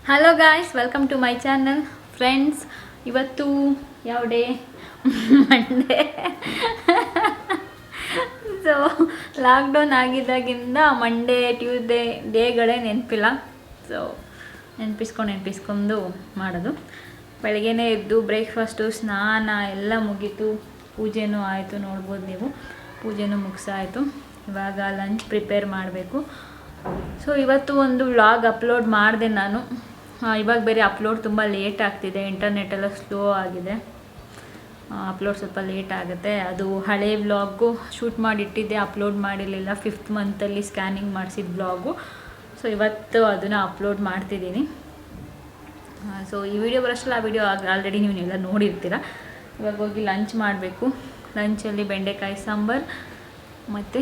Hello guys, welcome to my channel. Friends, ಇವತ್ತು ಯಾವ day? Monday. So lockdown ಆಗಿದ್ದಾಗಿಂದ Monday Tuesday ಡೇಗಳೇ ನೆನಪಿಲ್ಲ. ಸೊ ನೆನಪಿಸ್ಕೊಂಡು ಮಾಡೋದು. ಬೆಳಗ್ಗೆನೇ ಎದ್ದು ಬ್ರೇಕ್ಫಾಸ್ಟು, ಸ್ನಾನ ಎಲ್ಲ ಮುಗೀತು, ಪೂಜೆನೂ ಆಯಿತು. ನೋಡ್ಬೋದು ನೀವು, ಪೂಜೆನೂ ಮುಗಿಸಾಯಿತು. ಇವಾಗ ಲಂಚ್ ಪ್ರಿಪೇರ್ ಮಾಡಬೇಕು. ಸೊ ಇವತ್ತು ಒಂದು ವ್ಲಾಗ್ ಅಪ್ಲೋಡ್ ಮಾಡಿದೆ ನಾನು. ಇವಾಗ ಬೇರೆ ಅಪ್ಲೋಡ್ ತುಂಬ ಲೇಟ್ ಆಗ್ತಿದೆ, ಇಂಟರ್ನೆಟ್ಟೆಲ್ಲ ಸ್ಲೋ ಆಗಿದೆ. ಅಪ್ಲೋಡ್ ಸ್ವಲ್ಪ ಲೇಟ್ ಆಗುತ್ತೆ. ಅದು ಹಳೆ ವ್ಲಾಗು ಶೂಟ್ ಮಾಡಿಟ್ಟಿದ್ದೆ, ಅಪ್ಲೋಡ್ ಮಾಡಿರಲಿಲ್ಲ. 5th ಮಂತಲ್ಲಿ ಸ್ಕ್ಯಾನಿಂಗ್ ಮಾಡಿಸಿದ ವ್ಲಾಗು. ಸೊ ಇವತ್ತು ಅದನ್ನು ಅಪ್ಲೋಡ್ ಮಾಡ್ತಿದ್ದೀನಿ. ಸೊ ಈ ವಿಡಿಯೋ ಬರೋಷ್ಟಲ್ಲ ಆ ವಿಡಿಯೋ ಆಲ್ರೆಡಿ ನೀವೆಲ್ಲ ನೋಡಿರ್ತೀರ. ಇವಾಗ ಹೋಗಿ ಲಂಚ್ ಮಾಡಬೇಕು. ಲಂಚಲ್ಲಿ ಬೆಂಡೆಕಾಯಿ ಸಾಂಬಾರು ಮತ್ತು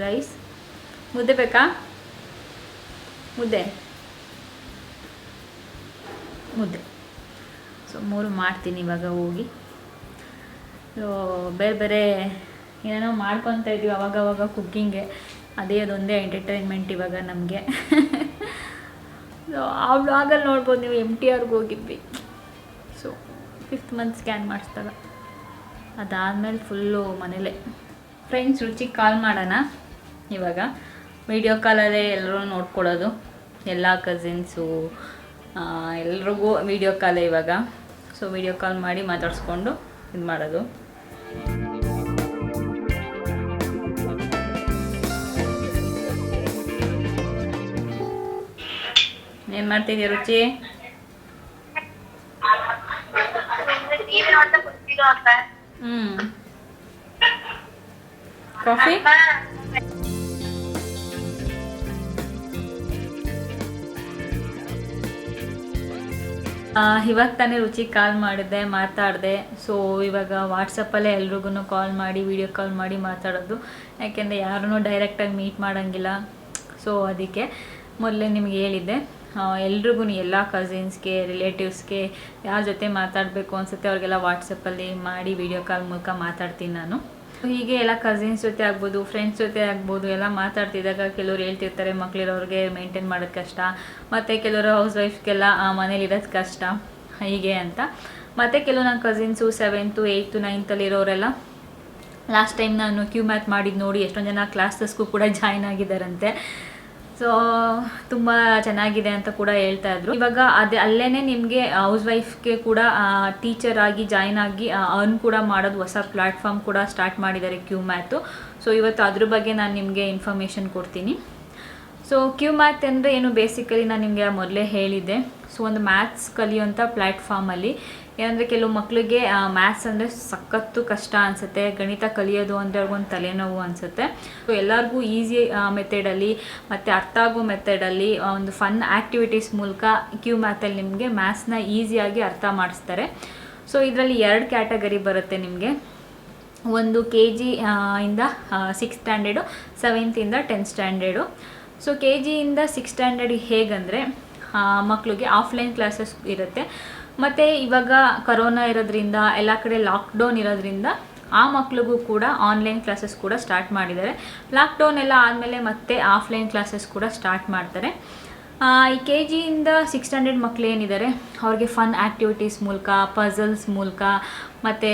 ರೈಸ್. ಮುದ್ದೆ ಬೇಕಾ? ಮುದ್ದೆ. ಸೊ 3 ಮಾಡ್ತೀನಿ ಇವಾಗ ಹೋಗಿ. ಸೊ ಬೇರೆ ಬೇರೆ ಏನೇನೋ ಮಾಡ್ಕೊತಾ ಇದ್ದೀವಿ ಅವಾಗವಾಗ ಕುಕ್ಕಿಂಗೆ. ಅದೊಂದೇ ಎಂಟರ್ಟೈನ್ಮೆಂಟ್ ಇವಾಗ ನಮಗೆ. ಸೊ ಆ ವ್ಲಾಗಲ್ಲಿ ನೋಡ್ಬೋದು ನೀವು, MTRಗೆ ಹೋಗಿದ್ವಿ. ಸೊ 5th ಮಂತ್ ಸ್ಕ್ಯಾನ್ ಮಾಡಿಸ್ದಾಗ ಅದಾದಮೇಲೆ ಫುಲ್ಲು ಮನೇಲೆ. ಫ್ರೆಂಡ್ಸ್, ರುಚಿಗೆ ಕಾಲ್ ಮಾಡೋಣ. ಇವಾಗ ವಿಡಿಯೋ ಕಾಲಲ್ಲೇ ಎಲ್ಲರೂ ನೋಡ್ಕೊಳ್ಳೋದು, ಎಲ್ಲ ಕಸಿನ್ಸು ಎಲ್ರಿಗೂ ವಿಡಿಯೋ ಕಾಲೇ ಇವಾಗ. ಸೊ ವಿಡಿಯೋ ಕಾಲ್ ಮಾಡಿ ಮಾತಾಡಿಸ್ಕೊಂಡು ಇದು ಮಾಡೋದು. ಏನು ಮಾಡ್ತಿದ್ದೀಯ ರುಚಿ? ಕಾಫಿ? ಇವಾಗ ತಾನೇ ರುಚಿ ಕಾಲ್ ಮಾಡಿದ್ದೆ, ಮಾತಾಡಿದೆ. ಸೊ ಇವಾಗ ವಾಟ್ಸಪ್ಪಲ್ಲೇ ಎಲ್ರಿಗೂ ಕಾಲ್ ಮಾಡಿ, ವಿಡಿಯೋ ಕಾಲ್ ಮಾಡಿ ಮಾತಾಡೋದು. ಯಾಕೆಂದರೆ ಯಾರನ್ನೂ ಡೈರೆಕ್ಟಾಗಿ ಮೀಟ್ ಮಾಡೋಂಗಿಲ್ಲ. ಸೊ ಅದಕ್ಕೆ ಮೊದಲೇ ನಿಮಗೆ ಹೇಳಿದ್ದೆ, ಎಲ್ರಿಗೂ, ಎಲ್ಲ ಕಸಿನ್ಸ್ಗೆ, ರಿಲೇಟಿವ್ಸ್ಗೆ ಯಾರ ಜೊತೆ ಮಾತಾಡಬೇಕು ಅನಿಸುತ್ತೆ ಅವ್ರಿಗೆಲ್ಲ ವಾಟ್ಸಪ್ಪಲ್ಲಿ ಮಾಡಿ ವಿಡಿಯೋ ಕಾಲ್ ಮೂಲಕ ಮಾತಾಡ್ತೀನಿ ನಾನು. ಹೀಗೆ ಎಲ್ಲ ಕಸಿನ್ಸ್ ಜೊತೆ ಆಗ್ಬೋದು, ಫ್ರೆಂಡ್ಸ್ ಜೊತೆ ಆಗ್ಬೋದು, ಎಲ್ಲ ಮಾತಾಡ್ತಿದ್ದಾಗ ಕೆಲವ್ರು ಹೇಳ್ತಿರ್ತಾರೆ ಮಕ್ಕಳಿರೋರಿಗೆ ಮೇಂಟೈನ್ ಮಾಡೋದು ಕಷ್ಟ, ಮತ್ತು ಕೆಲವರು ಹೌಸ್ ವೈಫ್ಗೆಲ್ಲ ಮನೇಲಿರೋದು ಕಷ್ಟ ಹೀಗೆ ಅಂತ. ಮತ್ತು ಕೆಲವು ನನ್ನ ಕಸಿನ್ಸು 7th 8th 9th ಇರೋರೆಲ್ಲ ಲಾಸ್ಟ್ ಟೈಮ್ ನಾನು ಕ್ಯೂ ಮ್ಯಾಥ್ ಮಾಡಿದ್ದು ನೋಡಿ ಎಷ್ಟೊಂದು ಜನ ಕ್ಲಾಸಸ್ಗೂ ಕೂಡ ಜಾಯ್ನ್ ಆಗಿದ್ದಾರಂತೆ. ಸೊ ತುಂಬ ಚೆನ್ನಾಗಿದೆ ಅಂತ ಕೂಡ ಹೇಳ್ತಾ ಇದ್ರು. ಇವಾಗ ಅಲ್ಲೇ ನಿಮಗೆ ಹೌಸ್ ವೈಫ್ಗೆ ಕೂಡ ಟೀಚರ್ ಆಗಿ ಜಾಯ್ನ್ ಆಗಿ ಅರ್ನ್ ಕೂಡ ಮಾಡೋದು ಹೊಸ ಪ್ಲ್ಯಾಟ್ಫಾರ್ಮ್ ಕೂಡ ಸ್ಟಾರ್ಟ್ ಮಾಡಿದ್ದಾರೆ ಕ್ಯೂ ಮ್ಯಾಥು. ಸೊ ಇವತ್ತು ಅದ್ರ ಬಗ್ಗೆ ನಾನು ನಿಮಗೆ ಇನ್ಫಾರ್ಮೇಷನ್ ಕೊಡ್ತೀನಿ. ಸೊ ಕ್ಯೂ ಮ್ಯಾಥ್ ಅಂದರೆ ಏನು, ಬೇಸಿಕಲಿ ನಾನು ನಿಮಗೆ ಮೊದಲೇ ಹೇಳಿದ್ದೆ. ಸೊ ಒಂದು ಮ್ಯಾಥ್ಸ್ ಕಲಿಯುವಂಥ ಪ್ಲ್ಯಾಟ್ಫಾರ್ಮಲ್ಲಿ ಏನಂದರೆ ಕೆಲವು ಮಕ್ಕಳಿಗೆ ಮ್ಯಾಥ್ಸ್ ಅಂದರೆ ಸಖತ್ತು ಕಷ್ಟ ಅನಿಸುತ್ತೆ, ಗಣಿತ ಕಲಿಯೋದು ಅಂದರೆ ಅವ್ರಿಗೊಂದು ತಲೆನೋವು ಅನಿಸುತ್ತೆ. ಸೊ ಎಲ್ಲರಿಗೂ ಈಸಿ ಮೆಥಡಲ್ಲಿ ಮತ್ತು ಅರ್ಥ ಆಗೋ ಮೆಥಡಲ್ಲಿ ಒಂದು ಫನ್ ಆ್ಯಕ್ಟಿವಿಟೀಸ್ ಮೂಲಕ ಕ್ಯೂ ಮ್ಯಾಥಲ್ಲಿ ನಿಮಗೆ ಮ್ಯಾಥ್ಸ್ನ ಈಸಿಯಾಗಿ ಅರ್ಥ ಮಾಡಿಸ್ತಾರೆ. ಸೊ ಇದರಲ್ಲಿ 2 ಕ್ಯಾಟಗರಿ ಬರುತ್ತೆ ನಿಮಗೆ. ಒಂದು KG ಇಂದ 6th ಸ್ಟ್ಯಾಂಡರ್ಡು, 7th ಇಂದ 10th ಸ್ಟ್ಯಾಂಡರ್ಡು. ಸೊ KG ಇಂದ 6th ಸ್ಟ್ಯಾಂಡರ್ಡ್ ಹೇಗಂದರೆ ಮಕ್ಕಳಿಗೆ ಆಫ್ಲೈನ್ ಕ್ಲಾಸಸ್ ಇರುತ್ತೆ. ಮತ್ತು ಇವಾಗ ಕರೋನಾ ಇರೋದ್ರಿಂದ, ಎಲ್ಲ ಕಡೆ ಲಾಕ್ಡೌನ್ ಇರೋದ್ರಿಂದ ಆ ಮಕ್ಳಿಗೂ ಕೂಡ ಆನ್ಲೈನ್ ಕ್ಲಾಸಸ್ ಕೂಡ ಸ್ಟಾರ್ಟ್ ಮಾಡಿದ್ದಾರೆ. ಲಾಕ್ಡೌನ್ ಎಲ್ಲ ಆದಮೇಲೆ ಮತ್ತೆ ಆಫ್ಲೈನ್ ಕ್ಲಾಸಸ್ ಕೂಡ ಸ್ಟಾರ್ಟ್ ಮಾಡ್ತಾರೆ. ಈ KG ಇಂದ 6th ಸ್ಟ್ಯಾಂಡರ್ಡ್ ಮಕ್ಕಳು ಏನಿದ್ದಾರೆ ಅವ್ರಿಗೆ ಫನ್ ಆ್ಯಕ್ಟಿವಿಟೀಸ್ ಮೂಲಕ, ಪಝಲ್ಸ್ ಮೂಲಕ ಮತ್ತು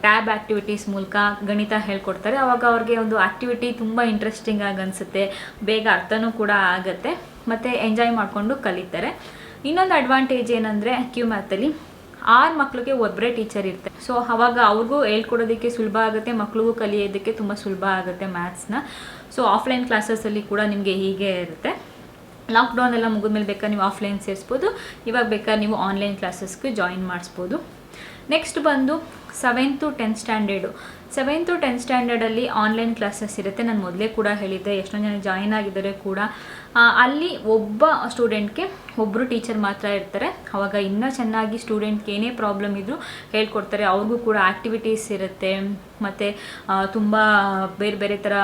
ಟ್ಯಾಬ್ ಆ್ಯಕ್ಟಿವಿಟೀಸ್ ಮೂಲಕ ಗಣಿತ ಹೇಳ್ಕೊಡ್ತಾರೆ. ಆವಾಗ ಅವ್ರಿಗೆ ಒಂದು ಆ್ಯಕ್ಟಿವಿಟಿ ತುಂಬ ಇಂಟ್ರೆಸ್ಟಿಂಗ್ ಆಗಿ ಅನಿಸುತ್ತೆ, ಬೇಗ ಅರ್ಥನೂ ಕೂಡ ಆಗುತ್ತೆ, ಮತ್ತು ಎಂಜಾಯ್ ಮಾಡಿಕೊಂಡು ಕಲಿತಾರೆ. ಇನ್ನೊಂದು ಅಡ್ವಾಂಟೇಜ್ ಏನಂದರೆ ಕ್ಯೂ ಮ್ಯಾಥಲ್ಲಿ 6 ಮಕ್ಕಳಿಗೆ ಒಬ್ಬರೇ ಟೀಚರ್ ಇರ್ತಾರೆ. ಸೊ ಆವಾಗ ಅವ್ರಿಗೂ ಹೇಳ್ಕೊಡೋದಕ್ಕೆ ಸುಲಭ ಆಗುತ್ತೆ, ಮಕ್ಳಿಗೂ ಕಲಿಯೋದಕ್ಕೆ ತುಂಬ ಸುಲಭ ಆಗುತ್ತೆ ಮ್ಯಾಥ್ಸ್ನ. ಸೊ ಆಫ್ಲೈನ್ ಕ್ಲಾಸಸ್ಸಲ್ಲಿ ಕೂಡ ನಿಮಗೆ ಹೀಗೆ ಇರುತ್ತೆ. ಲಾಕ್ಡೌನ್ ಎಲ್ಲ ಮುಗಿದ್ಮೇಲೆ ಬೇಕಾದ್ರೆ ನೀವು ಆಫ್ಲೈನ್ ಸೇರಿಸ್ಬೋದು, ಇವಾಗ ಬೇಕಾದ್ರೆ ನೀವು ಆನ್ಲೈನ್ ಕ್ಲಾಸಸ್ಗೆ ಜಾಯಿನ್ ಮಾಡಿಸ್ಬೋದು. ನೆಕ್ಸ್ಟ್ ಬಂದು 7th to 10th standard. 7th to 10th ಸ್ಟ್ಯಾಂಡರ್ಡಲ್ಲಿ ಆನ್ಲೈನ್ ಕ್ಲಾಸಸ್ ಇರುತ್ತೆ. ನಾನು ಮೊದಲೇ ಕೂಡ ಹೇಳಿದ್ದೆ, ಎಷ್ಟೊಂದು ಜನ ಜಾಯಿನ್ ಆಗಿದ್ದಾರೆ ಕೂಡ. ಅಲ್ಲಿ ಒಬ್ಬ ಸ್ಟೂಡೆಂಟ್ಗೆ ಒಬ್ಬರು ಟೀಚರ್ ಮಾತ್ರ ಇರ್ತಾರೆ. ಆವಾಗ ಇನ್ನೂ ಚೆನ್ನಾಗಿ ಸ್ಟೂಡೆಂಟ್ಗೆ ಏನೇ ಪ್ರಾಬ್ಲಮ್ ಇದ್ದರೂ ಹೇಳ್ಕೊಡ್ತಾರೆ. ಅವ್ರಿಗೂ ಕೂಡ ಆ್ಯಕ್ಟಿವಿಟೀಸ್ ಇರುತ್ತೆ, ಮತ್ತು ತುಂಬ ಬೇರೆ ಬೇರೆ ಥರ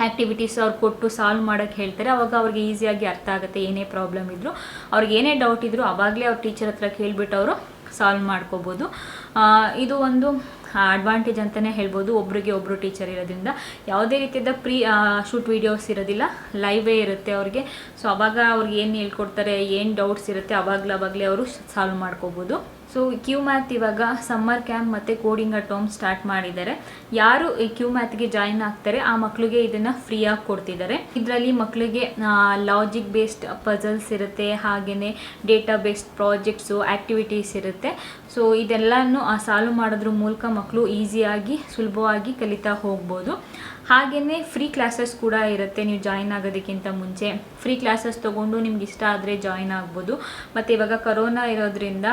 ಆ್ಯಕ್ಟಿವಿಟೀಸ್ ಅವ್ರು ಕೊಟ್ಟು ಸಾಲ್ವ್ ಮಾಡೋಕ್ಕೆ ಹೇಳ್ತಾರೆ. ಆವಾಗ ಅವ್ರಿಗೆ ಈಸಿಯಾಗಿ ಅರ್ಥ ಆಗುತ್ತೆ. ಏನೇ ಪ್ರಾಬ್ಲಮ್ ಇದ್ದರೂ, ಅವ್ರಿಗೆ ಏನೇ ಡೌಟ್ ಇದ್ದರೂ ಆವಾಗಲೇ ಅವ್ರ ಟೀಚರ್ ಹತ್ರ ಕೇಳಿಬಿಟ್ಟು ಅವರು ಸಾಲ್ವ್ ಮಾಡ್ಕೋಬೋದು. ಇದು ಒಂದು ಅಡ್ವಾಂಟೇಜ್ ಅಂತಲೇ ಹೇಳ್ಬೋದು, ಒಬ್ರಿಗೆ ಒಬ್ಬರು ಟೀಚರ್ ಇರೋದ್ರಿಂದ. ಯಾವುದೇ ರೀತಿಯಾದ ಶೂಟ್ ವೀಡಿಯೋಸ್ ಇರೋದಿಲ್ಲ, ಲೈವೇ ಇರುತ್ತೆ ಅವ್ರಿಗೆ. ಸೊ ಅವಾಗ ಅವ್ರಿಗೆ ಏನು ಹೇಳ್ಕೊಡ್ತಾರೆ, ಏನು ಡೌಟ್ಸ್ ಇರುತ್ತೆ ಅವಾಗಲೇ ಅವರು ಸಾಲ್ವ್ ಮಾಡ್ಕೋಬೋದು. ಸೊ ಕ್ಯೂ ಮ್ಯಾಥ್ ಇವಾಗ ಸಮ್ಮರ್ ಕ್ಯಾಂಪ್ ಮತ್ತು ಕೋಡಿಂಗ್ ಅಟ್ ಹೋಮ್ ಸ್ಟಾರ್ಟ್ ಮಾಡಿದ್ದಾರೆ. ಯಾರು ಈ ಕ್ಯೂ ಮ್ಯಾತ್ಗೆ ಜಾಯಿನ್ ಆಗ್ತಾರೆ ಆ ಮಕ್ಕಳಿಗೆ ಇದನ್ನು ಫ್ರೀಯಾಗಿ ಕೊಡ್ತಿದ್ದಾರೆ. ಇದರಲ್ಲಿ ಮಕ್ಕಳಿಗೆ ಲಾಜಿಕ್ ಬೇಸ್ಡ್ ಪಜಲ್ಸ್ ಇರುತ್ತೆ, ಹಾಗೆಯೇ ಡೇಟಾ ಬೇಸ್ಡ್ ಪ್ರಾಜೆಕ್ಟ್ಸು, ಆ್ಯಕ್ಟಿವಿಟೀಸ್ ಇರುತ್ತೆ. ಸೊ ಇದೆಲ್ಲನೂ ಸಾಲ್ವ್ ಮಾಡೋದ್ರ ಮೂಲಕ ಮಕ್ಕಳು ಈಸಿಯಾಗಿ ಸುಲಭವಾಗಿ ಕಲಿತಾ ಹೋಗ್ಬೋದು. ಹಾಗೆಯೇ ಫ್ರೀ ಕ್ಲಾಸಸ್ ಕೂಡ ಇರುತ್ತೆ. ನೀವು ಜಾಯಿನ್ ಆಗೋದಕ್ಕಿಂತ ಮುಂಚೆ ಫ್ರೀ ಕ್ಲಾಸಸ್ ತೊಗೊಂಡು ನಿಮ್ಗೆ ಇಷ್ಟ ಆದರೆ ಜಾಯಿನ್ ಆಗ್ಬೋದು. ಮತ್ತು ಇವಾಗ ಕರೋನಾ ಇರೋದ್ರಿಂದ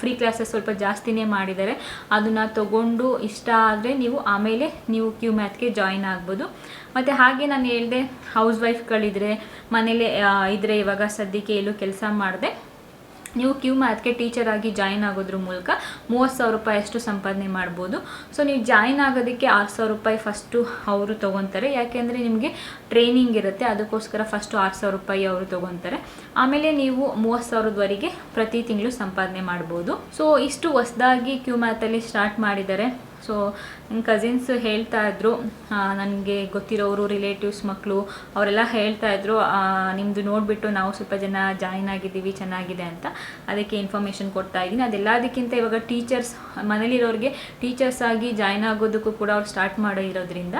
ಫ್ರೀ ಕ್ಲಾಸಸ್ ಸ್ವಲ್ಪ ಜಾಸ್ತಿನೇ ಮಾಡಿದ್ದಾರೆ. ಅದನ್ನು ತೊಗೊಂಡು ಇಷ್ಟ ಆದರೆ ಆಮೇಲೆ ನೀವು ಕ್ಯೂ ಮ್ಯಾತ್ಗೆ ಜಾಯಿನ್ ಆಗ್ಬೋದು. ಮತ್ತು ಹಾಗೆ ನಾನು ಹೇಳಿದೆ, ಹೌಸ್ ವೈಫ್ಗಳಿದ್ರೆ ಮನೇಲೇ ಇದ್ದರೆ ಇವಾಗ ಸದ್ಯಕ್ಕೆ ಎಲ್ಲೂ ಕೆಲಸ ಮಾಡಿದೆ, ನೀವು ಕ್ಯೂ ಮ್ಯಾತ್ಗೆ ಟೀಚರ್ ಆಗಿ ಜಾಯಿನ್ ಆಗೋದ್ರ ಮೂಲಕ 30,000 ರೂಪಾಯಿ ಅಷ್ಟು ಸಂಪಾದನೆ ಮಾಡ್ಬೋದು. ಸೊ ನೀವು ಜಾಯಿನ್ ಆಗೋದಕ್ಕೆ 6,000 ರೂಪಾಯಿ ಫಸ್ಟು ಅವರು ತೊಗೊತಾರೆ, ಯಾಕೆಂದರೆ ನಿಮಗೆ ಟ್ರೈನಿಂಗ್ ಇರುತ್ತೆ. ಅದಕ್ಕೋಸ್ಕರ ಫಸ್ಟು 6,000 ರೂಪಾಯಿ ಅವರು ತೊಗೊತಾರೆ. ಆಮೇಲೆ ನೀವು 30,000ವರೆಗೆ ಪ್ರತಿ ತಿಂಗಳು ಸಂಪಾದನೆ ಮಾಡ್ಬೋದು. ಸೊ ಇಷ್ಟು ಹೊಸದಾಗಿ ಕ್ಯೂ ಮ್ಯಾಥಲ್ಲಿ ಸ್ಟಾರ್ಟ್ ಮಾಡಿದ್ದಾರೆ. ಸೊ ನನ್ನ ಕಸಿನ್ಸ್ ಹೇಳ್ತಾ ಇದ್ರು, ನನಗೆ ಗೊತ್ತಿರೋರು ರಿಲೇಟಿವ್ಸ್ ಮಕ್ಕಳು ಅವರೆಲ್ಲ ಹೇಳ್ತಾ ಇದ್ರು, ನಿಮ್ಮದು ನೋಡಿಬಿಟ್ಟು ನಾವು ಸ್ವಲ್ಪ ಜನ ಜಾಯಿನ್ ಆಗಿದ್ದೀವಿ, ಚೆನ್ನಾಗಿದೆ ಅಂತ. ಅದಕ್ಕೆ ಇನ್ಫಾರ್ಮೇಷನ್ ಕೊಡ್ತಾ ಇದ್ದೀನಿ. ಅದೆಲ್ಲದಕ್ಕಿಂತ ಇವಾಗ ಟೀಚರ್ಸ್ ಮನೇಲಿರೋರಿಗೆ ಟೀಚರ್ಸ್ ಆಗಿ ಜಾಯಿನ್ ಆಗೋದಕ್ಕೂ ಕೂಡ ಅವ್ರು ಸ್ಟಾರ್ಟ್ ಮಾಡಿರೋದ್ರಿಂದ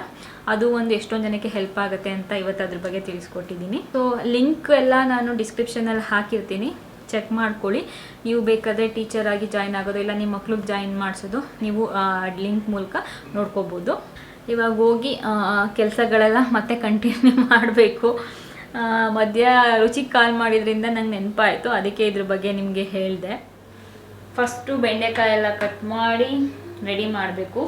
ಅದು ಒಂದು ಎಷ್ಟೊಂದು ಜನಕ್ಕೆ ಹೆಲ್ಪ್ ಆಗುತ್ತೆ ಅಂತ ಇವತ್ತು ಅದ್ರ ಬಗ್ಗೆ ತಿಳಿಸ್ಕೊಟ್ಟಿದ್ದೀನಿ. ಸೊ ಲಿಂಕ್ ಎಲ್ಲ ನಾನು ಡಿಸ್ಕ್ರಿಪ್ಷನಲ್ಲಿ ಹಾಕಿರ್ತೀನಿ, ಚೆಕ್ ಮಾಡ್ಕೊಳ್ಳಿ. ನೀವು ಬೇಕಾದರೆ ಟೀಚರ್ ಆಗಿ ಜಾಯಿನ್ ಆಗೋದು ಇಲ್ಲ ನಿಮ್ಮ ಮಕ್ಳಿಗೆ ಜಾಯಿನ್ ಮಾಡಿಸೋದು ನೀವು ಲಿಂಕ್ ಮೂಲಕ ನೋಡ್ಕೋಬೋದು. ಇವಾಗ ಹೋಗಿ ಕೆಲಸಗಳೆಲ್ಲ ಮತ್ತೆ ಕಂಟಿನ್ಯೂ ಮಾಡಬೇಕು. ಮಧ್ಯ ರುಚಿಗೆ ಕಾಲ್ ಮಾಡಿದ್ರಿಂದ ನಂಗೆ ನೆನಪಾಯಿತು, ಅದಕ್ಕೆ ಇದ್ರ ಬಗ್ಗೆ ನಿಮಗೆ ಹೇಳಿದೆ. ಫಸ್ಟು ಬೆಂಡೆಕಾಯಿ ಎಲ್ಲ ಕಟ್ ಮಾಡಿ ರೆಡಿ ಮಾಡಬೇಕು.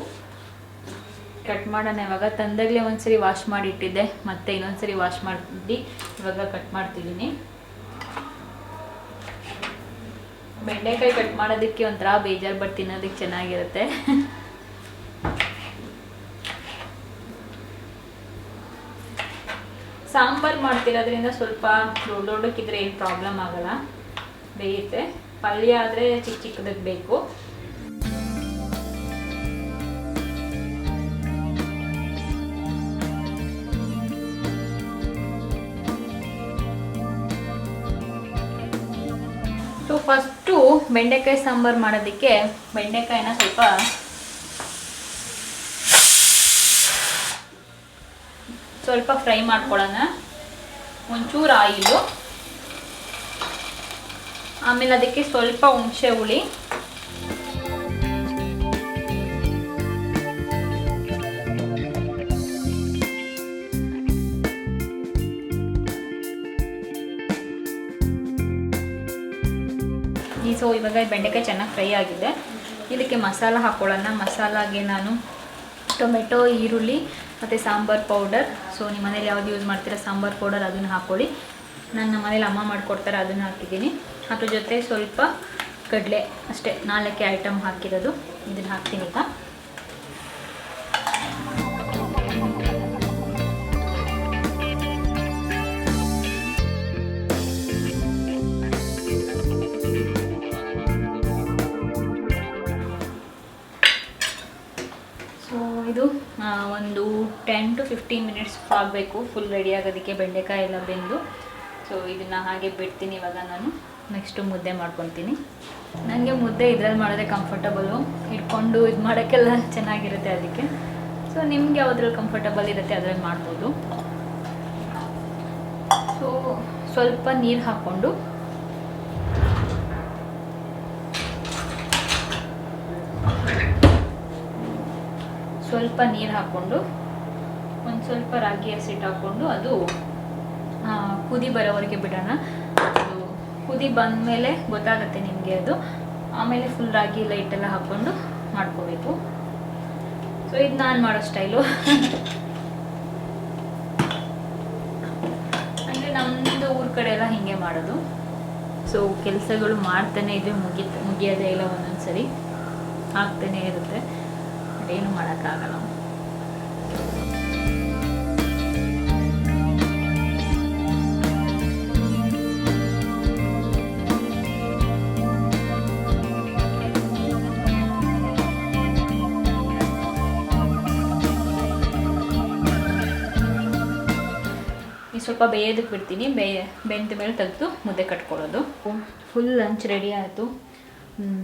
ಕಟ್ ಮಾಡೋಣ. ಇವಾಗ ತಂದಾಗಲೇ ಒಂದ್ಸರಿ ವಾಶ್ ಮಾಡಿ ಇಟ್ಟಿದ್ದೆ, ಮತ್ತೆ ಇನ್ನೊಂದ್ಸರಿ ವಾಶ್ ಮಾಡಿ ಇವಾಗ ಕಟ್ ಮಾಡ್ತಿದ್ದೀನಿ. ಬೆಂಡೆಕಾಯಿ ಕಟ್ ಮಾಡೋದಕ್ಕೆ ಒಂಥರ ಬೇಜಾರು, ಬಟ್ ತಿನ್ನೋದಕ್ಕೆ ಚೆನ್ನಾಗಿರುತ್ತೆ. ಸಾಂಬಾರು ಮಾಡ್ತಿರೋದ್ರಿಂದ ಸ್ವಲ್ಪ ದೊಡ್ಡಕ್ಕಿದ್ರೆ ಏನು ಪ್ರಾಬ್ಲಮ್ ಆಗಲ್ಲ, ಬೇಯುತ್ತೆ. ಪಲ್ಯ ಆದರೆ ಚಿಕ್ಕದಕ್ಕೆ ಬೇಕು. ಸೊ ಫಸ್ಟು ಬೆಂಡೆಕಾಯಿ ಸಾಂಬಾರು ಮಾಡೋದಕ್ಕೆ ಬೆಂಡೆಕಾಯಿನ ಸ್ವಲ್ಪ ಫ್ರೈ ಮಾಡ್ಕೊಳ್ಳೋಣ. ಒಂಚೂರು ಆಯಿಲು, ಆಮೇಲೆ ಅದಕ್ಕೆ ಸ್ವಲ್ಪ ಹುಣಸೆ ಹುಳಿ, ಸೊ ಇವಾಗ ಬೆಂಡೆಕಾಯಿ ಚೆನ್ನಾಗಿ ಫ್ರೈ ಆಗಿದೆ. ಇದಕ್ಕೆ ಮಸಾಲ ಹಾಕ್ಕೊಳ್ಳೋಣ. ಮಸಾಲಾಗೆ ನಾನು ಟೊಮೆಟೊ, ಈರುಳ್ಳಿ ಮತ್ತು ಸಾಂಬಾರು ಪೌಡರ್, ಸೊ ನಿಮ್ಮ ಮನೇಲಿ ಯಾವ್ದು ಯೂಸ್ ಮಾಡ್ತೀರಾ ಸಾಂಬಾರು ಪೌಡರ್ ಅದನ್ನು ಹಾಕ್ಕೊಳ್ಳಿ. ನಾನು ನಮ್ಮ ಮನೇಲಿ ಅಮ್ಮ ಮಾಡಿಕೊಡ್ತಾರೆ, ಅದನ್ನು ಹಾಕಿದ್ದೀನಿ. ಅದ್ರ ಜೊತೆ ಸ್ವಲ್ಪ ಕಡಲೆ, ಅಷ್ಟೇ 4 ಐಟಮ್ ಹಾಕಿರೋದು. ಇದನ್ನು ಹಾಕ್ತೀನಿ ಈಗ. ಇದು ಒಂದು 10 to 15 ಮಿನಿಟ್ಸ್ ಆಗಬೇಕು ಫುಲ್ ರೆಡಿ ಆಗೋದಕ್ಕೆ, ಬೆಂಡೆಕಾಯಿ ಎಲ್ಲ ಬೆಂದು. ಸೊ ಇದನ್ನು ಹಾಗೆ ಬಿಡ್ತೀನಿ. ಇವಾಗ ನಾನು ನೆಕ್ಸ್ಟು ಮುದ್ದೆ ಮಾಡ್ಕೊತೀನಿ. ನನಗೆ ಮುದ್ದೆ ಇದ್ರಲ್ಲಿ ಮಾಡಿದ್ರೆ ಕಂಫರ್ಟಬಲು, ಇಟ್ಕೊಂಡು ಇದು ಮಾಡೋಕ್ಕೆಲ್ಲ ಚೆನ್ನಾಗಿರುತ್ತೆ ಅದಕ್ಕೆ. ಸೊ ನಿಮ್ಗೆ ಯಾವುದ್ರಲ್ಲಿ ಕಂಫರ್ಟಬಲ್ ಇರುತ್ತೆ ಅದರಲ್ಲಿ ಮಾಡ್ಬೋದು. ಸೊ ಸ್ವಲ್ಪ ನೀರು ಹಾಕ್ಕೊಂಡು ಒಂದು ಸ್ವಲ್ಪ ರಾಗಿ ಹಸಿಟ್ಟು ಹಾಕ್ಕೊಂಡು ಅದು ಕುದಿ ಬರೋವರೆಗೆ ಬಿಡೋಣ. ಅದು ಕುದಿ ಬಂದಮೇಲೆ ಗೊತ್ತಾಗುತ್ತೆ ನಿಮಗೆ ಅದು. ಆಮೇಲೆ ಫುಲ್ ರಾಗಿ ಲೈಟೆಲ್ಲ ಹಾಕ್ಕೊಂಡು ಮಾಡ್ಕೋಬೇಕು. ಸೊ ಇದು ನಾನು ಮಾಡೋ ಸ್ಟೈಲು. ಅಂದರೆ ನಮ್ಮದು ಊರ ಕಡೆ ಎಲ್ಲ ಹೀಗೆ ಮಾಡೋದು. ಸೊ ಕೆಲಸಗಳು ಮಾಡ್ತಾನೆ ಇದ್ರೆ ಮುಗಿಯೋದೇ ಇಲ್ಲ, ಒಂದೊಂದು ಸರಿ ಆಗ್ತಾನೆ ಇರುತ್ತೆ, ಏನು ಮಾಡೋಕ್ಕಾಗಲ್ಲ. ಸ್ವಲ್ಪ ಬೇಯೋದಕ್ಕೆ ಬಿಡ್ತೀನಿ. ಬೆಂದ ಮೇಲೆ ತೆಗೆದು ಮುದ್ದೆ ಕಟ್ಕೊಳ್ಳೋದು. ಫುಲ್ ಲಂಚ್ ರೆಡಿ ಆಯಿತು.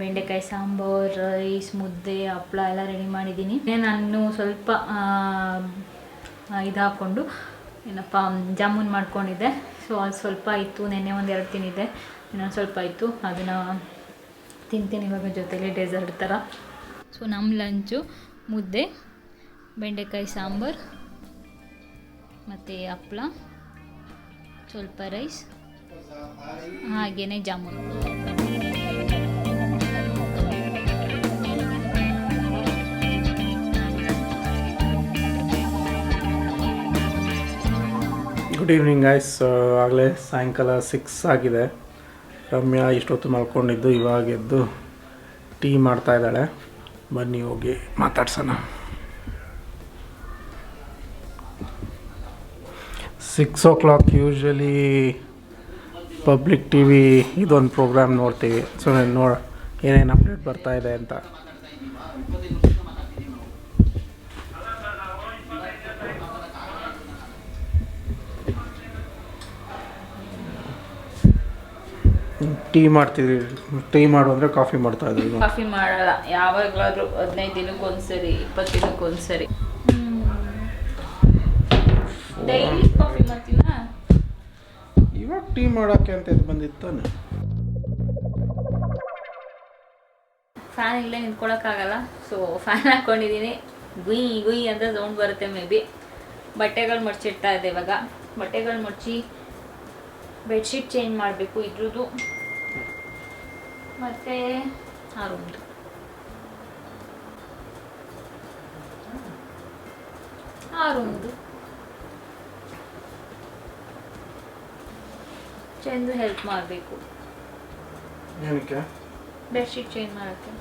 ಬೆಂಡೆಕಾಯಿ ಸಾಂಬಾರು, ರೈಸ್, ಮುದ್ದೆ, ಹಪ್ಪಳ ಎಲ್ಲ ರೆಡಿ ಮಾಡಿದ್ದೀನಿ. ನಾನು ಸ್ವಲ್ಪ ಇದು ಹಾಕ್ಕೊಂಡು ಏನಪ್ಪ ಜಾಮೂನ್ ಮಾಡ್ಕೊಂಡಿದ್ದೆ. ಸೊ ಅದು ಸ್ವಲ್ಪ ಇತ್ತು, ನೆನ್ನೆ ಒಂದು 2 ತಿಂದಿದ್ದೆ, ಇನ್ನೊಂದು ಸ್ವಲ್ಪ ಇತ್ತು, ಅದನ್ನು ತಿಂತೀನಿ ಇವಾಗ ಜೊತೆಲಿ ಡೆಸರ್ಟ್ ಥರ. ಸೊ ನಮ್ಮ ಲಂಚು ಮುದ್ದೆ, ಬೆಂಡೆಕಾಯಿ ಸಾಂಬಾರು ಮತ್ತು ಹಪ್ಪಳ, ಸ್ವಲ್ಪ ರೈಸ್, ಹಾಗೆಯೇ ಜಾಮೂನು. Good evening guys. ಆಗಲೇ ಸಾಯಂಕಾಲ 6 ಆಗಿದೆ. ರಮ್ಯಾ ಇಷ್ಟೊತ್ತು ಮಲ್ಕೊಂಡಿದ್ದು, ಇವಾಗ ಎದ್ದು ಟೀ ಮಾಡ್ತಾ ಇದ್ದಾಳೆ. ಬನ್ನಿ ಹೋಗಿ ಮಾತಾಡ್ಸೋಣ. 6 o'clock usually public T V ಇದೊಂದು ಪ್ರೋಗ್ರಾಮ್ ನೋಡ್ತೀವಿ. ಸೊ ನಾನು ಏನೇನು ಅಪ್ಡೇಟ್ ಬರ್ತಾ ಇದೆ ಅಂತ. ಟೀ ಮಾಡ್ತಿದ್ವಿ. ಟೀ ಮಾಡು ಅಂದರೆ ಕಾಫಿ ಮಾಡ್ತಾ ಇದ್ವಿ. ಕಾಫಿ ಮಾಡಲ್ಲ, ಯಾವಾಗಲಾದರೂ 15 ದಿನಕ್ಕೆ ಒಂದ್ಸರಿ, 20 ದಿನಕ್ಕೆ ಒಂದ್ಸರಿ. ಡೈಲಿ ಕಾಫಿ ಮಾಡ್ತೀನ. ಇವಾಗ ಟೀ ಮಾಡೋಕ್ಕೆ ಅಂತ ಇದು ಬಂದಿತ್ತಾನೆ. ಫ್ಯಾನ್ ಇಲ್ಲೇ ನಿಂತ್ಕೊಳ್ಳೋಕ್ಕಾಗಲ್ಲ. ಸೊ ಫ್ಯಾನ್ ಹಾಕ್ಕೊಂಡಿದ್ದೀನಿ. ಗುಯ್ ಗುಯ್ ಅಂತ ಸೌಂಡ್ ಬರುತ್ತೆ. ಮೇ ಬಿ ಬಟ್ಟೆಗಳು ಮಡ್ಚಿಡ್ತಾ ಇದೆ ಇವಾಗ. ಬಟ್ಟೆಗಳು ಮಡ್ಚಿ ಬೆಡ್ಶೀಟ್ ಚೇಂಜ್ ಮಾಡಬೇಕು ಇದ್ರದ್ದು. ಮತ್ತು ಆ ರೂಮ್ದು ಚಂದು ಹೆಲ್ಪ್ ಮಾಡಬೇಕು. ಏನಕ್ಕೆ? ಬೆಡ್ಶೀಟ್ ಚೇಂಜ್ ಮಾಡೋಕ್ಕೆ.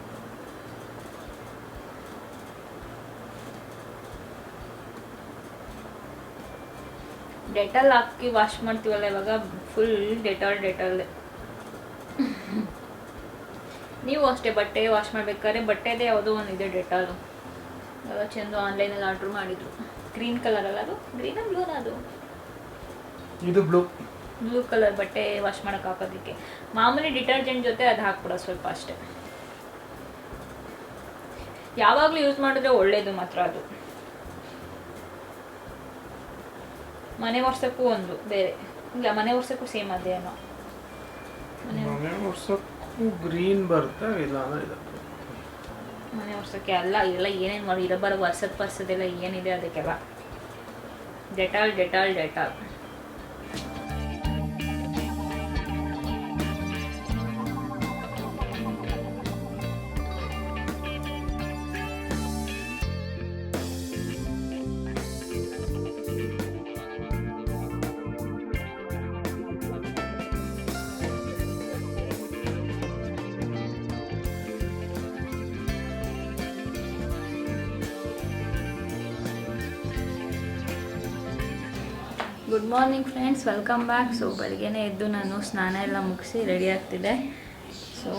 ಡೆಟಾಲ್ ಹಾಕಿ ವಾಶ್ ಮಾಡ್ತೀವಲ್ಲ ಇವಾಗ, ಫುಲ್ ಡೆಟಾಲ್. ನೀವು ಅಷ್ಟೇ ಬಟ್ಟೆ ವಾಶ್ ಮಾಡ್ಬೇಕಾದ್ರೆ ಬಟ್ಟೆದೇ ಯಾವುದೋ ಒಂದು ಇದೆ ಡೆಟಾಲು. ಇವಾಗ ಚಂದು ಆನ್ಲೈನಲ್ಲಿ ಆರ್ಡ್ರ್ ಮಾಡಿದ್ರು. ಗ್ರೀನ್ ಕಲರ್ ಅಲ್ಲ, ಅದು ಗ್ರೀನಾ ಬ್ಲೂನಾ? ಅದು ಇದು ಬ್ಲೂ ಕಲರ್ ಬಟ್ಟೆ ವಾಶ್ ಮಾಡೋಕೆ ಹಾಕೋದಕ್ಕೆ. ಮಾಮೂಲಿ ಡಿಟರ್ಜೆಂಟ್ ಜೊತೆ ಅದು ಹಾಕ್ಬಿಡೋ ಸ್ವಲ್ಪ ಅಷ್ಟೇ. ಯಾವಾಗಲೂ ಯೂಸ್ ಮಾಡಿದ್ರೆ ಒಳ್ಳೇದು ಮಾತ್ರ ಅದು. ಮನೆ ಒರ್ಸೋಕ್ಕೂ ಒಂದು ಬೇರೆ ಇಲ್ಲ, ಮನೆ ಒರ್ಸೋಕ್ಕೂ ಸೇಮ್ ಅದೇನೋ. ಮನೆ ಒರ್ಸೋಕ್ಕೂ ಗ್ರೀನ್ ಬರುತ್ತೆ, ಇಲ್ಲ ಮನೆ ಒರ್ಸೋಕ್ಕೆ ಅಲ್ಲ. ಇದೆಲ್ಲ ಏನೇನು ಮಾಡಿ ಇರಬಾರ ವರ್ಷದೆಲ್ಲ ಏನಿದೆ ಅದಕ್ಕೆಲ್ಲ Dettol. Good morning friends, welcome back. So ಬೆಳಗ್ಗೆನೇ ಎದ್ದು ನಾನು ಸ್ನಾನ ಎಲ್ಲ ಮುಗಿಸಿ ರೆಡಿ ಆಗ್ತಿದ್ದೆ. ಸೊ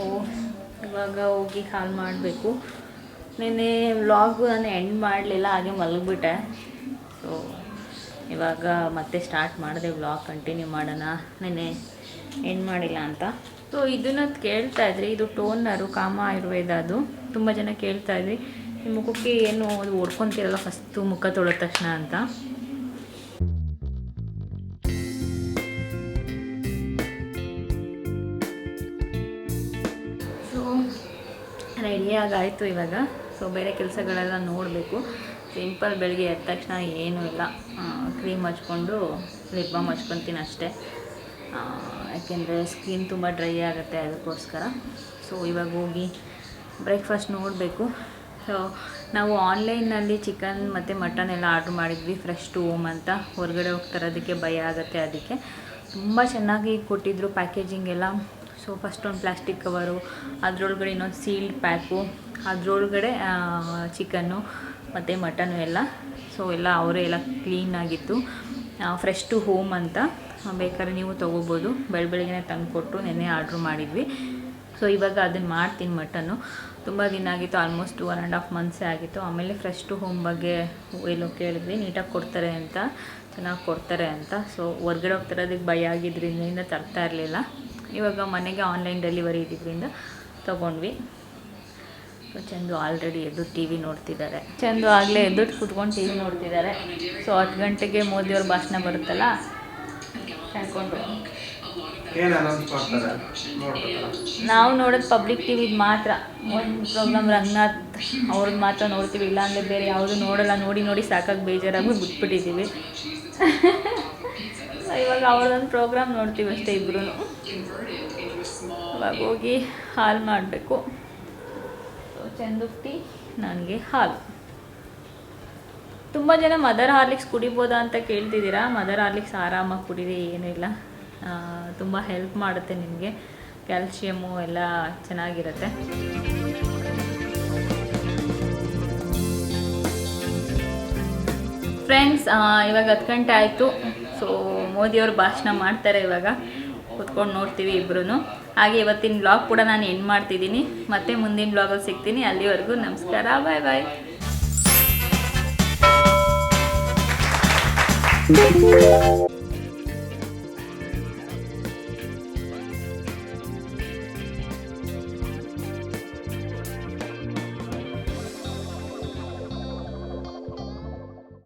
ಇವಾಗ ಹೋಗಿ ಕಾಲ್ ಮಾಡಬೇಕು. ನೆನ್ನೆ ವ್ಲಾಗು ನಾನು ಎಂಡ್ ಮಾಡಲಿಲ್ಲ, ಹಾಗೆ ಮಲಗಿಬಿಟ್ಟೆ. ಸೊ ಇವಾಗ ಮತ್ತೆ ಸ್ಟಾರ್ಟ್ ಮಾಡಿದೆ ವ್ಲಾಗ್, ಕಂಟಿನ್ಯೂ ಮಾಡೋಣ. ನೆನ್ನೆ ಎಂಡ್ ಮಾಡಿಲ್ಲ ಅಂತ. ಸೊ ಇದನ್ನು ಕೇಳ್ತಾಯಿದ್ರಿ, ಇದು ಟೋನರು ಕಾಮ ಆಯುರ್ವೇದ. ಅದು ತುಂಬ ಜನ ಕೇಳ್ತಾಯಿದ್ರಿ, ನಿಮ್ಮ ಮುಖಕ್ಕೆ ಏನು ಅದು ಓಡ್ಕೊತಿರಲ್ಲ ಫಸ್ಟು ಮುಖ ತೊಳೆದ ತಕ್ಷಣ ಅಂತ. ರೆಡಿಯಾಗಾಯಿತು ಇವಾಗ. ಸೊ ಬೇರೆ ಕೆಲಸಗಳೆಲ್ಲ ನೋಡಬೇಕು. ಸಿಂಪಲ್ ಬೆಳಗ್ಗೆ ಎದ್ದ ತಕ್ಷಣ ಏನೂ ಇಲ್ಲ, ಕ್ರೀಮ್ ಹಚ್ಕೊಂಡು ಲಿಪ್ ಬಾಮ್ ಹಚ್ಕೊತೀನಿ ಅಷ್ಟೇ. ಯಾಕೆಂದರೆ ಸ್ಕಿನ್ ತುಂಬ ಡ್ರೈ ಆಗುತ್ತೆ, ಅದಕ್ಕೋಸ್ಕರ. ಸೊ ಇವಾಗ ಹೋಗಿ ಬ್ರೇಕ್ಫಾಸ್ಟ್ ನೋಡಬೇಕು. ಸೊ ನಾವು ಆನ್ಲೈನಲ್ಲಿ ಚಿಕನ್ ಮತ್ತು ಮಟನ್ ಎಲ್ಲ ಆರ್ಡ್ರ್ ಮಾಡಿದ್ವಿ, ಫ್ರೆಶ್ ಟು ಹೋಮ್ ಅಂತ. ಹೊರಗಡೆ ಹೋಗ್ತಾರೋದಕ್ಕೆ ಭಯ ಆಗುತ್ತೆ, ಅದಕ್ಕೆ ತುಂಬ ಚೆನ್ನಾಗಿ ಕೊಟ್ಟಿದ್ದರು ಪ್ಯಾಕೇಜಿಂಗ್ ಎಲ್ಲ. ಸೊ ಫಸ್ಟ್ ಒಂದು ಪ್ಲಾಸ್ಟಿಕ್ ಕವರು, ಅದರೊಳಗಡೆ ಇನ್ನೊಂದು ಸೀಲ್ಡ್ ಪ್ಯಾಕು, ಅದರೊಳಗಡೆ ಚಿಕನ್ನು ಮತ್ತು ಮಟನ್ನು ಎಲ್ಲ. ಸೊ ಎಲ್ಲ ಅವರೇ ಎಲ್ಲ ಕ್ಲೀನಾಗಿತ್ತು. ಫ್ರೆಶ್ ಟು ಹೋಮ್ ಅಂತ, ಬೇಕಾದ್ರೆ ನೀವು ತೊಗೋಬೋದು. ಬೆಳಗ್ಗೆ ತಂದು ಕೊಟ್ಟರು, ನೆನ್ನೆ ಆರ್ಡ್ರ್ ಮಾಡಿದ್ವಿ. ಸೊ ಇವಾಗ ಅದನ್ನು ಮಾಡ್ತೀನಿ ಮಟನ್ನು. ತುಂಬ ದಿನ ಆಗಿತ್ತು, ಆಲ್ಮೋಸ್ಟ್ 1.5 ಮಂತ್ಸೇ ಆಗಿತ್ತು. ಆಮೇಲೆ ಫ್ರೆಶ್ ಟು ಹೋಮ್ ಬಗ್ಗೆ ಎಲ್ಲೋ ಕೇಳಿದ್ವಿ, ನೀಟಾಗಿ ಕೊಡ್ತಾರೆ ಅಂತ, ಚೆನ್ನಾಗಿ ಕೊಡ್ತಾರೆ ಅಂತ. ಸೊ ಹೊರ್ಗಡೆ ಹೋಗ್ತಿರೋದಕ್ಕೆ ಭಯ ಆಗಿದ್ದರಿಂದ ತರ್ತಾ ಇರಲಿಲ್ಲ. ಇವಾಗ ಮನೆಗೆ ಆನ್ಲೈನ್ ಡೆಲಿವರಿ ಇದ್ದಿದ್ದರಿಂದ ತೊಗೊಂಡ್ವಿ. ಸೊ ಚಂದು ಆಲ್ರೆಡಿ ಎದ್ದು ಟಿ ವಿ ನೋಡ್ತಿದ್ದಾರೆ. ಚಂದು ಆಗಲೇ ಎದ್ದು ಕೂತ್ಕೊಂಡು ಟಿ ವಿ ನೋಡ್ತಿದ್ದಾರೆ. ಸೊ 10 ಗಂಟೆಗೆ ಮೋದಿಯವ್ರ ಭಾಷಣ ಬರುತ್ತಲ್ಲ, ಕೇಳ್ಕೊಂಡು ನಾವು ನೋಡೋದು ಪಬ್ಲಿಕ್ ಟಿ ವಿದು ಮಾತ್ರ. ಒಂದು ಪ್ರೋಗ್ರಾಮ್ ರಂಗನಾಥ್ ಅವ್ರದ್ದು ಮಾತ್ರ ನೋಡ್ತೀವಿ, ಇಲ್ಲಾಂದರೆ ಬೇರೆ ಯಾವುದು ನೋಡೋಲ್ಲ. ನೋಡಿ ಸಾಕಾಗಿ ಬೇಜಾರಾಗಿ ಬಿಟ್ಬಿಟ್ಟಿದ್ದೀವಿ. ಇವಾಗ ಅವ್ರದ್ದೊಂದು ಪ್ರೋಗ್ರಾಮ್ ನೋಡ್ತೀವಿ ಅಷ್ಟೇ ಇಬ್ಬರೂ. ಇವಾಗ ಹೋಗಿ ಹಾಲು ಮಾಡಬೇಕು. ಚಂದು ಟೀ, ನನಗೆ ಹಾಲು. ತುಂಬ ಜನ ಮದರ್ ಹಾರ್ಲಿಕ್ಸ್ ಕುಡಿಬೋದಾ ಅಂತ ಕೇಳ್ತಿದ್ದೀರಾ. ಮದರ್ ಹಾರ್ಲಿಕ್ಸ್ ಆರಾಮಾಗಿ ಕುಡೀರಿ, ಏನಿಲ್ಲ, ತುಂಬ ಹೆಲ್ಪ್ ಮಾಡುತ್ತೆ ನಿಮಗೆ. ಕ್ಯಾಲ್ಶಿಯಮ್ಮು ಎಲ್ಲ ಚೆನ್ನಾಗಿರುತ್ತೆ. ಫ್ರೆಂಡ್ಸ್, ಇವಾಗ 10 ಗಂಟೆ ಆಯಿತು. ಸೊ ಮೋದಿಯವರು ಭಾಷಣ ಮಾಡ್ತಾರೆ. ಇವಾಗ ಕೂತ್ಕೊಂಡು ನೋಡ್ತೀವಿ ಇಬ್ಬರೂ. ಹಾಗೆ ಇವತ್ತಿನ ಬ್ಲಾಗ್ ಕೂಡ ನಾನು ಎಂಡ್ ಮಾಡ್ತಿದ್ದೀನಿ. ಮತ್ತೆ ಮುಂದಿನ ಬ್ಲಾಗಲ್ಲಿ ಸಿಗ್ತೀನಿ. ಅಲ್ಲಿವರೆಗೂ ನಮಸ್ಕಾರ, ಬಾಯ್ ಬಾಯ್.